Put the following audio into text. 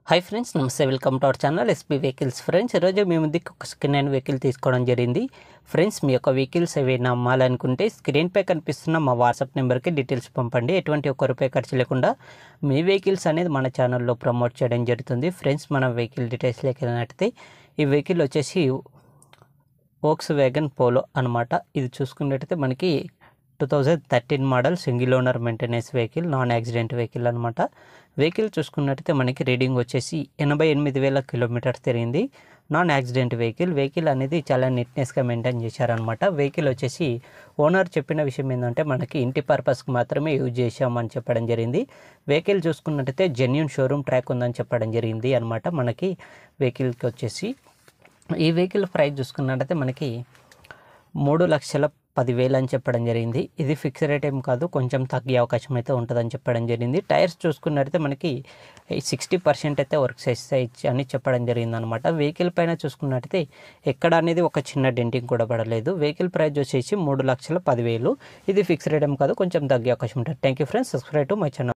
high friends नमस्ते welcome to our channel SP vehicles friends मे मुझे सेकंड हैंड व्हीकल తీసుకోవడం జరిగింది ఫ్రెండ్స్ మీ యొక్క వెహికల్స్ ఏవైనా అమ్మాలనుకుంటే స్క్రీన్ పై కనిపిస్తున్న మా వాట్సాప్ నెంబర్ కి డీటెయిల్స్ పంపండి ఎటువంటి ఒక్క రూపాయి ఖర్చు లేకుండా మీ వెహికల్స్ అనేది మన ఛానల్ లో ప్రమోట్ చేయడం జరుగుతుంది ఫ్రెండ్స్ మన వెహికల్ డీటెయిల్స్ లోకి వెళ్ళినట్లయితే ఈ వెహికల్ వచ్చేసి Volkswagen Polo అన్నమాట ఇది చూసుకున్నట్లయితే మనకి 2013 model single owner maintenance vehicle non accident vehicle అన్నమాట వెహికల్ చూసుకున్నట్లయితే మనకి రీడింగ్ వచ్చేసి 88,000 కిలోమీటర్స్ తిరిగింది నాన్ యాక్సిడెంట్ వెహికల్ అనేది చాలా నీట్నెస్ గా మెయింటైన్ చేశారన్నమాట వెహికల్ వచ్చేసి ఓనర్ చెప్పిన విషయం ఏంటంటే మనకి ఇంటి పర్పస్ కి మాత్రమే యూజ్ చేశామని చెప్పడం జరిగింది వెహికల్ చూసుకున్నట్లయితే జెన్యూన్ షోరూమ్ ట్రాక్ ఉందని చెప్పడం జరిగింది అన్నమాట మనకి వెహికల్ కి వచ్చేసి ఈ వెహికల్ ప్రైస్ చూసుకున్నట్లయితే మనకి 3,10,000 అని చెప్పడం జరిగింది ఇది ఫిక్స్ రేట్ ఏం కాదు కొంచెం తగ్గే అవకాశం అయితే ఉంటుందని చెప్పడం జరిగింది టైర్స్ చూసుకున్నట్లయితే మనకి 60% అయితే వర్క్ చేస్తాయి అని చెప్పడం జరిగింది అనమాట వెహికల్ పైన చూసుకున్నట్లయితే ఎక్కడ అనేది ఒక చిన్న డెంటింగ్ కూడా పడలేదు వెహికల్ ప్రైస్ వచ్చేసి 3,10,000 ఇది ఫిక్స్ రేట్ ఏం కాదు కొంచెం తగ్గే అవకాశం ఉంటుంది thank you friends subscribe to my channel